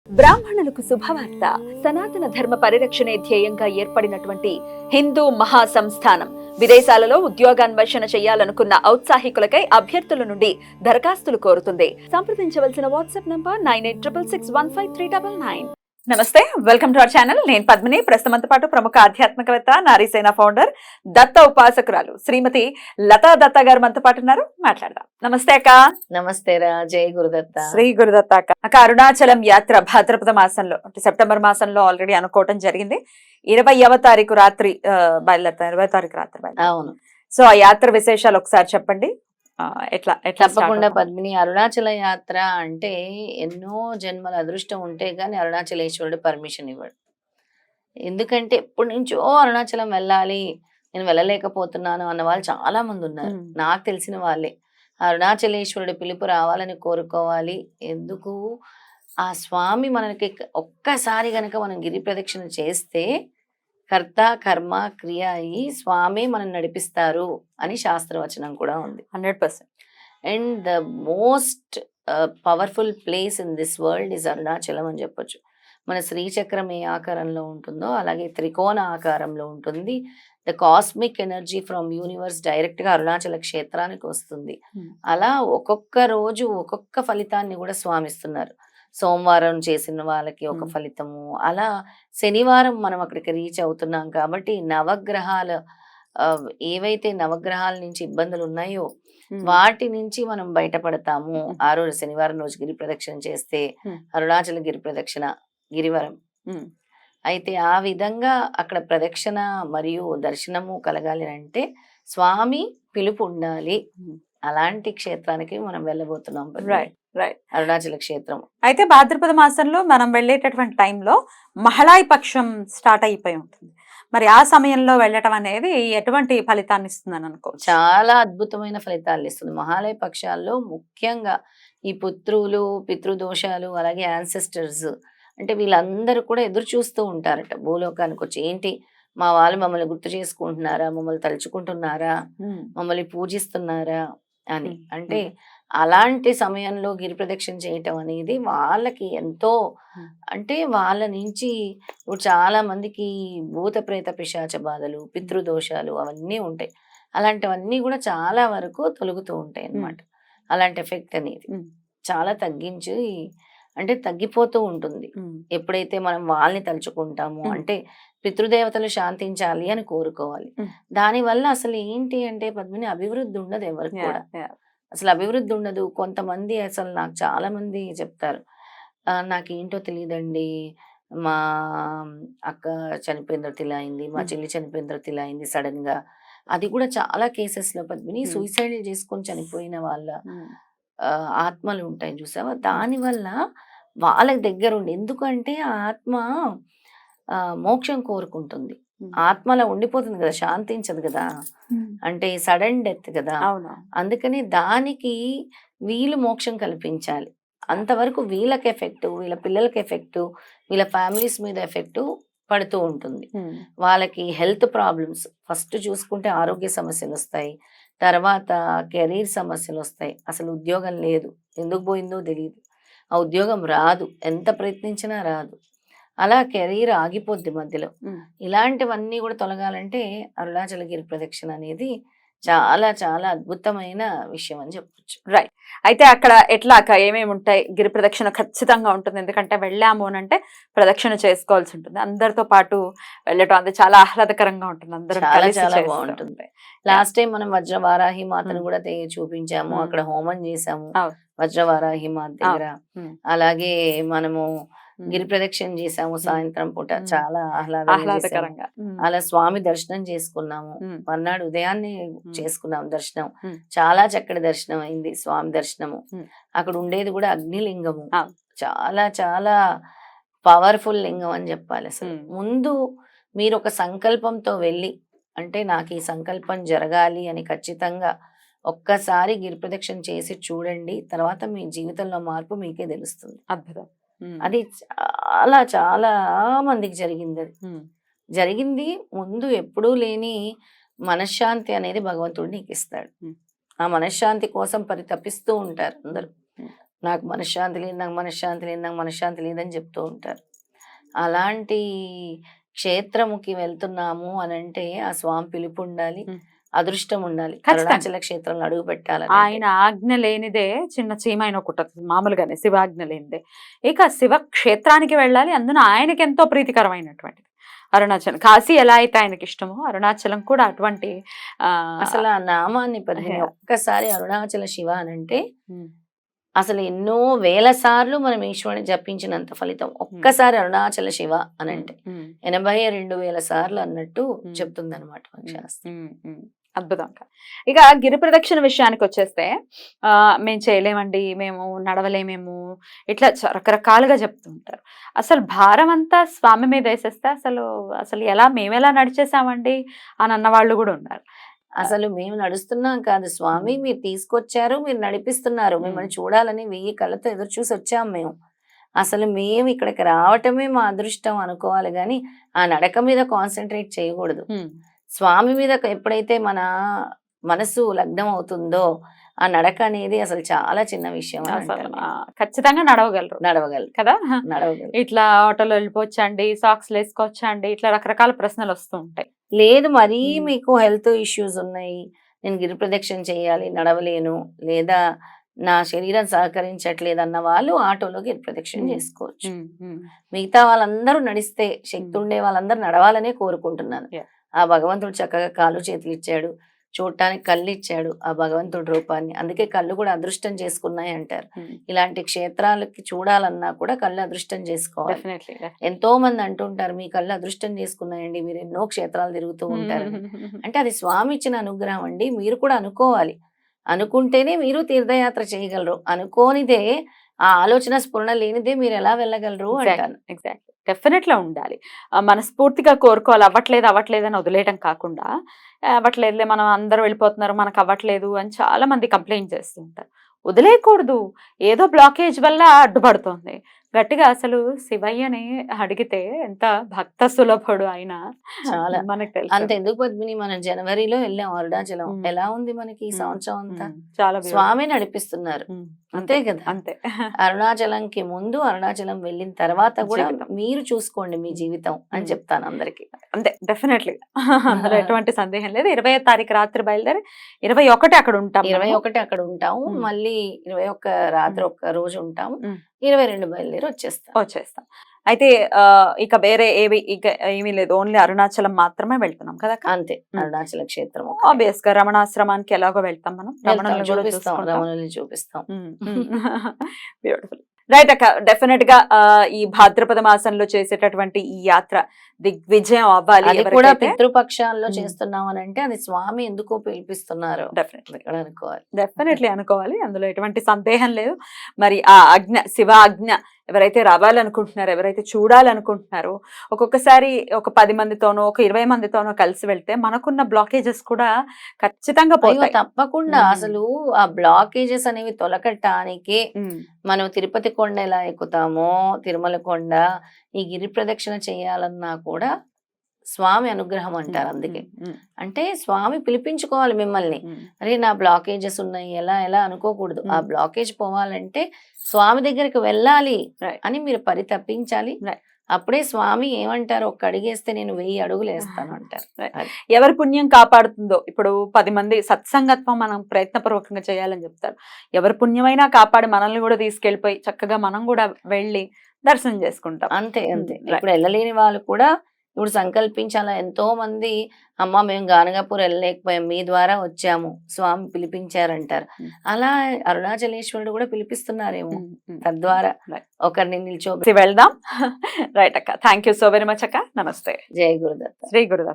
బ్రాహ్మణులకు శుభవార్త. సనాతన ధర్మ పరిరక్షణే ధ్యేయంగా ఏర్పడినటువంటి హిందూ మహాసంస్థానం విదేశాలలో ఉద్యోగాన్వేషణ చేయాలనుకున్న ఔత్సాహికులకై అభ్యర్థుల నుండి దరఖాస్తులు కోరుతుంది. సంప్రదించవలసిన వాట్సాప్ నంబర్ 9866615399. నమస్తే, వెల్కమ్ టు అవర్ ఛానల్. నేను పద్మిని. ప్రస్తుతంతో పాటు ప్రముఖ ఆధ్యాత్మికవేత్త, నారీసేన ఫౌండర్, దత్త ఉపాసకురాలు శ్రీమతి లతా దత్త గారు మనతో పాటు ఉన్నారు. మాట్లాడదాం. నమస్తే అక్క. నమస్తే రా. జై గురుదత్త. శ్రీ గురుదత్త అక్క. అక్క, అరుణాచలం యాత్ర భాద్రపద మాసంలో అంటే సెప్టెంబర్ మాసంలో ఆల్రెడీ అనుకోవటం జరిగింది. 20వ తారీఖు రాత్రి బయలుదేరుతాం. 20వ తారీఖు రాత్రి బయలుదేరుతాం. అవును. సో ఆ యాత్ర విశేషాలు ఒకసారి చెప్పండి. ఎట్లా తప్పకుండా పద్మిని. అరుణాచల యాత్ర అంటే ఎన్నో జన్మల అదృష్టం ఉంటే గాని అరుణాచలేశ్వరుడు పర్మిషన్ ఇవ్వడు. ఎందుకంటే ఎప్పటి నుంచో అరుణాచలం వెళ్ళాలి, నేను వెళ్ళలేకపోతున్నాను అన్న వాళ్ళు చాలా మంది ఉన్నారు. నాకు తెలిసిన వాళ్ళే అరుణాచలేశ్వరుడు పిలుపు రావాలని కోరుకోవాలి. ఎందుకు? ఆ స్వామి మనకి ఒక్కసారి గనక మనం గిరి ప్రదక్షిణ చేస్తే కర్త కర్మ క్రియ అయి స్వామి మనం నడిపిస్తారు అని శాస్త్రవచనం కూడా ఉంది. 100%. And the most powerful place in this world is Arunachalam అని చెప్పొచ్చు. మన శ్రీచక్రం ఏ ఆకారంలో ఉంటుందో అలాగే త్రికోణ ఆకారంలో ఉంటుంది. The cosmic energy from universe direct గా అరుణాచల క్షేత్రానికి వస్తుంది. అలా ఒక్కొక్క రోజు ఒక్కొక్క ఫలితాన్ని కూడా స్వామిస్తున్నారు. సోమవారం చేసిన వాళ్ళకి ఒక ఫలితము, అలా శనివారం మనం అక్కడికి రీచ్ అవుతున్నాం. కాబట్టి నవగ్రహాల ఏవైతే నవగ్రహాల నుంచి ఇబ్బందులు ఉన్నాయో వాటి నుంచి మనం బయటపడతాము. ఆ రోజు శనివారం రోజు గిరి ప్రదక్షిణ చేస్తే అరుణాచల గిరి ప్రదక్షిణ గిరివరం. అయితే ఆ విధంగా అక్కడ ప్రదక్షిణ మరియు దర్శనము కలగాలి అంటే స్వామి పిలుపు ఉండాలి. అలాంటి క్షేత్రానికి మనం వెళ్ళబోతున్నాం. అరుణాచల క్షేత్రం. అయితే భాద్రపద మాసంలో మనం వెళ్ళేటటువంటి టైంలో మహళాయి పక్షం స్టార్ట్ అయిపోయి ఉంటుంది. మరి ఆ సమయంలో వెళ్ళటం అనేది ఎటువంటి ఫలితాన్ని ఇస్తుందని అనుకో? చాలా అద్భుతమైన ఫలితాలు ఇస్తుంది. మహాలయ పక్షాల్లో ముఖ్యంగా ఈ పుత్రులు, పితృదోషాలు, అలాగే యాన్సెస్టర్స్ అంటే వీళ్ళందరూ కూడా ఎదురు చూస్తూ ఉంటారట భూలోకానికి వచ్చి. ఏంటి, మా వాళ్ళు మమ్మల్ని గుర్తు చేసుకుంటున్నారా, మమ్మల్ని తలుచుకుంటున్నారా, మమ్మల్ని పూజిస్తున్నారా అని. అంటే అలాంటి సమయంలో గిరి ప్రదక్షిణ చేయటం అనేది వాళ్ళకి ఎంతో, అంటే వాళ్ళ నుంచి ఇప్పుడు చాలా మందికి భూత ప్రేత పిశాచ బాధలు, పితృదోషాలు అవన్నీ ఉంటాయి. అలాంటివన్నీ కూడా చాలా వరకు తొలగుతూ ఉంటాయి అన్నమాట. అలాంటి ఎఫెక్ట్ అనేది చాలా తగ్గించి అంటే తగ్గిపోతూ ఉంటుంది ఎప్పుడైతే మనం వాళ్ళని తలుచుకుంటామో. అంటే పితృదేవతలు శాంతించాలి అని కోరుకోవాలి. దానివల్ల అసలు ఏంటి అంటే పద్మిని, అభివృద్ధి ఉండదు ఎవరికి కూడా. అసలు అభివృద్ధి ఉండదు. కొంతమంది అసలు నాకు చాలా మంది చెప్తారు, నాకేంటో తెలియదండి, మా అక్క చనిపోయిన తర్వాత ఇలా అయింది, మా చెల్లి చనిపోయిన తర్వాత ఇలా అయింది సడన్ గా. అది కూడా చాలా కేసెస్ లో పద్మిని సూసైడ్ చేసుకొని చనిపోయిన వాళ్ళ ఆత్మలు ఉంటాయి చూసావా. దానివల్ల వాళ్ళకి దగ్గరుండి, ఎందుకంటే ఆ ఆత్మ మోక్షం కోరుకుంటుంది. ఆత్మ అలా ఉండిపోతుంది కదా, శాంతించదు కదా. అంటే సడన్ డెత్ కదా. అందుకని దానికి వీళ్ళు మోక్షం కల్పించాలి. అంతవరకు వీళ్ళకి ఎఫెక్ట్, వీళ్ళ పిల్లలకి ఎఫెక్ట్, వీళ్ళ ఫ్యామిలీస్ మీద ఎఫెక్ట్ పడుతూ ఉంటుంది. వాళ్ళకి హెల్త్ ప్రాబ్లమ్స్ ఫస్ట్ చూసుకుంటే ఆరోగ్య సమస్యలు వస్తాయి, తర్వాత కెరీర్ సమస్యలు వస్తాయి. అసలు ఉద్యోగం లేదు, ఎందుకు పోయిందో తెలియదు, ఆ ఉద్యోగం రాదు, ఎంత ప్రయత్నించినా రాదు, అలా కెరీర్ ఆగిపోద్ది మధ్యలో. ఇలాంటివన్నీ కూడా తొలగాలంటే అరుణాచల గిరి ప్రదక్షిణ అనేది చాలా చాలా అద్భుతమైన విషయం అని చెప్పొచ్చు. రైట్. అయితే అక్కడ ఎట్లా అక్క, ఏమేమి ఉంటాయి? గిరి ప్రదక్షిణ ఖచ్చితంగా ఉంటుంది, ఎందుకంటే వెళ్ళాము అని అంటే ప్రదక్షిణ చేసుకోవాల్సి ఉంటుంది. అందరితో పాటు వెళ్ళటం అది చాలా ఆహ్లాదకరంగా ఉంటుంది. అందరూ చాలా బాగుంటుంది. లాస్ట్ టైం మనం వజ్రవారాహి మాతను కూడా చూపించాము, అక్కడ హోమం చేసాము వజ్రవారాహి మాత దగ్గర. అలాగే మనము గిరి ప్రదక్షిణ చేసాము సాయంత్రం పూట, చాలా ఆహ్లాదకరంగా. అలా స్వామి దర్శనం చేసుకున్నాము. మర్నాడు ఉదయాన్నే చేసుకున్నాం దర్శనం. చాలా చక్కటి దర్శనం అయింది, స్వామి దర్శనము. అక్కడ ఉండేది కూడా అగ్నిలింగము, చాలా చాలా పవర్ఫుల్ లింగం అని చెప్పాలి. అసలు ముందు మీరు ఒక సంకల్పంతో వెళ్ళి, అంటే నాకు ఈ సంకల్పం జరగాలి అని ఖచ్చితంగా ఒక్కసారి గిరి ప్రదక్షిణ చేసి చూడండి, తర్వాత మీ జీవితంలో మార్పు మీకే తెలుస్తుంది. అద్భుతం. అది చాలా చాలా మందికి జరిగింది. అది జరిగింది. ముందు ఎప్పుడూ లేని మనశ్శాంతి అనేది భగవంతుడు నీకు ఇస్తాడు. ఆ మనశ్శాంతి కోసం పరితపిస్తూ ఉంటారు అందరూ. నాకు మనశ్శాంతి లేదు, నాకు మనశ్శాంతి లేదు, నాకు మనశ్శాంతి లేదని చెప్తూ ఉంటారు. అలాంటి క్షేత్రముకి వెళ్తున్నాము అనంటే ఆ స్వామి పిలుపు ఉండాలి, ఉమ్. అదృష్టం ఉండాలి. ఖచ్చితంగా. అరుణాచల క్షేత్రంలో అడుగు పెట్టాలని ఆయన ఆజ్ఞ లేనిదే చిన్న చీమైన కుట్టదు మామూలుగానే, శివాజ్ఞ లేనిదే. ఇక శివ క్షేత్రానికి వెళ్ళాలి, అందున ఆయనకి ఎంతో ప్రీతికరమైనటువంటిది అరుణాచలం. కాశీ ఎలా అయితే ఆయనకి ఇష్టమో అరుణాచలం కూడా అటువంటి ఆ అసలు ఆ నామాన్ని పద్మిని Yeah. ఒక్కసారి అరుణాచల శివ అనంటే ఉమ్, అసలు ఎన్నో వేల సార్లు మనం ఈశ్వరుని జపించినంత ఫలితం ఒక్కసారి అరుణాచల శివ అనంటే ఉమ్, 82,000 సార్లు అన్నట్టు చెప్తుంది అనమాట శాస్త్రం. అద్భుతంగా. ఇక గిరి ప్రదక్షిణ విషయానికి వచ్చేస్తే మేము చేయలేమండి, మేము నడవలేమేమో, ఇట్లా రకరకాలుగా చెప్తూ ఉంటారు. అసలు భారం అంతా స్వామి మీద వేసేస్తే అసలు అసలు మేమెలా నడిచేసామండి అని అన్న వాళ్ళు కూడా ఉన్నారు. అసలు మేము నడుస్తున్నాం కాదు స్వామి, మీరు తీసుకొచ్చారు, మీరు నడిపిస్తున్నారు, మిమ్మల్ని చూడాలని 1000 కళ్ళతో ఎదురు చూసి వచ్చాం మేము. అసలు మేము ఇక్కడికి రావటమే మా అదృష్టం అనుకోవాలి గాని ఆ నడక మీద కాన్సన్ట్రేట్ చేయకూడదు. స్వామి మీద ఎప్పుడైతే మన మనసు లగ్నం అవుతుందో ఆ నడక అనేది అసలు చాలా చిన్న విషయం అని అసలు అంటారు. ఖచ్చితంగా నడవగలరు నడవగలరు కదా. నడవగలరు. ఇట్లా ఆటోలో వెళ్ళిపోవచ్చా అండి, సాక్స్ వేసుకోవచ్చా అండి, ఇట్లా రకరకాల ప్రశ్నలు వస్తూ ఉంటాయి. లేదు మరీ మీకు హెల్త్ ఇష్యూస్ ఉన్నాయి, నేను గిరి ప్రదక్షిణ చేయాలి, నడవలేను, లేదా నా శరీరం సహకరించట్లేదు అన్న వాళ్ళు ఆటోలో గిరి ప్రదక్షిణ చేసుకోవచ్చు. మిగతా వాళ్ళందరూ నడిస్తే, శక్తి ఉండే వాళ్ళందరూ నడవాలనే కోరుకుంటున్నాను. Yeah. ఆ భగవంతుడు చక్కగా కాళ్ళు చేతులు ఇచ్చాడు, చూడటానికి కళ్ళు ఇచ్చాడు ఆ భగవంతుడి రూపాన్ని. అందుకే కళ్ళు కూడా అదృష్టం చేసుకున్నాయి అంటారు. ఇలాంటి క్షేత్రాలకి చూడాలన్నా కూడా కళ్ళు అదృష్టం చేసుకోవాలి. ఎంతో మంది అంటుంటారు మీ కళ్ళు అదృష్టం చేసుకున్నాయండి, మీరు ఎన్నో క్షేత్రాలు తిరుగుతూ ఉంటారు. అంటే అది స్వామి ఇచ్చిన అనుగ్రహం అండి, మీరు కూడా అనుకోవాలి. అనుకుంటేనే మీరు తీర్థయాత్ర చేయగలరు. అనుకోనిదే ఆ ఆలోచన స్ఫురణ లేనిదే మీరు ఎలా వెళ్ళగలరు అంటాను. ఎగ్జాక్ట్లీ, డెఫినెట్గా ఉండాలి. మనస్ఫూర్తిగా కోరుకోవాలి. అవ్వట్లేదు అని వదిలేయడం కాకుండా, అవ్వట్లేదులే మనం అందరూ వెళ్ళిపోతున్నారు మనకు అవ్వట్లేదు అని చాలా మంది కంప్లైంట్ చేస్తూ ఉంటారు. వదిలేయకూడదు, ఏదో బ్లాకేజ్ వల్ల అడ్డుపడుతోంది. గట్టిగా అసలు శివయ్యని అడిగితే ఎంత భక్త సులభుడు ఆయన చాలా మనకు తెలుసు. అంత ఎందుకు పద్మిని, మనం జనవరిలో వెళ్ళాం అరుణాచలం. ఎలా ఉంది మనకి ఈ సంవత్సరం అంతా? చాలా స్వామి నడిపిస్తున్నారు అంతే కదా. అంతే. అరుణాచలంకి ముందు, అరుణాచలం వెళ్ళిన తర్వాత కూడా మీరు చూసుకోండి మీ జీవితం అని చెప్తాను అందరికి. అంతే, డెఫినెట్లీ అందులో ఎటువంటి సందేహం లేదు. 20వ తారీఖు రాత్రి బయలుదేరి 21 అక్కడ ఉంటాం. 21 అక్కడ ఉంటాము, మళ్ళీ 21 రాత్రి ఒక్క రోజు ఉంటాము, 22 బయలుదేరి వచ్చేస్తాం. అయితే ఇక వేరే ఏమీ లేదు, ఓన్లీ అరుణాచలం మాత్రమే వెళ్తున్నాం కదా. అంతే, అరుణాచల క్షేత్రం ఆబ్వియస్ గా రమణాశ్రమానికి ఎలాగో వెళ్తాం మనం, రమణుల్ని చూపిస్తాం. బ్యూటిఫుల్. రైట్ అక్క, డెఫినెట్ గా ఈ భాద్రపద మాసంలో చేసేటటువంటి ఈ యాత్ర దిగ్విజయం అవ్వాలి. అది కూడా పితృపక్షాల్లో చేస్తున్నాం అని అంటే అది స్వామి ఎందుకో పిలిపిస్తున్నారు డెఫినెట్లీ అనుకోవాలి, అందులో ఎటువంటి సందేహం లేదు. మరి ఆ శివ ఆజ్ఞ ఎవరైతే రావాలనుకుంటున్నారో, ఎవరైతే చూడాలనుకుంటున్నారో, ఒక్కొక్కసారి ఒక 10 మందితోనో ఒక 20 మందితోనో కలిసి వెళ్తే మనకున్న బ్లాకేజెస్ కూడా ఖచ్చితంగా పోతాయి. తప్పకుండా అసలు ఆ బ్లాకేజెస్ అనేవి తొలగటానికి మనం తిరుపతి కొండ ఎలా ఎక్కుతామో, తిరుమల కొండ, ఈ గిరి ప్రదక్షిణ చేయాలన్నా కూడా స్వామి అనుగ్రహం అంటారు. అందుకే అంటే స్వామి పిలిపించుకోవాలి మిమ్మల్ని. అరే నా బ్లాకేజెస్ ఉన్నాయి ఎలా అనుకోకూడదు. ఆ బ్లాకేజ్ పోవాలంటే స్వామి దగ్గరికి వెళ్ళాలి అని మీరు పరితపించాలి. అప్పుడే స్వామి ఏమంటారు, ఒక్క అడిగేస్తే నేను 1000 అడుగులు వేస్తాను అంటారు. ఎవరి పుణ్యం కాపాడుతుందో, ఇప్పుడు 10 మంది సత్సంగత్వం మనం ప్రయత్నపూర్వకంగా చేయాలని చెప్తారు. ఎవరి పుణ్యమైనా కాపాడి మనల్ని కూడా తీసుకెళ్లిపోయి చక్కగా మనం కూడా వెళ్ళి దర్శనం చేసుకుంటాం. అంతే. ఇప్పుడు వెళ్ళలేని వాళ్ళు కూడా ఇప్పుడు సంకల్పించాలా. ఎంతో మంది అమ్మ మేము గానగాపూర్ వెళ్ళలేకపోయాం, మీ ద్వారా వచ్చాము, స్వామి పిలిపించారంటారు. అలా అరుణాచలేశ్వరుడు కూడా పిలిపిస్తున్నారేమో, తద్వారా ఒకరిని నిల్చోబెట్టి వెళ్దాం. రైట్ అక్క, thank you so very much అక్క. నమస్తే. జై గురుదత్త. శ్రీ గురుదత్త.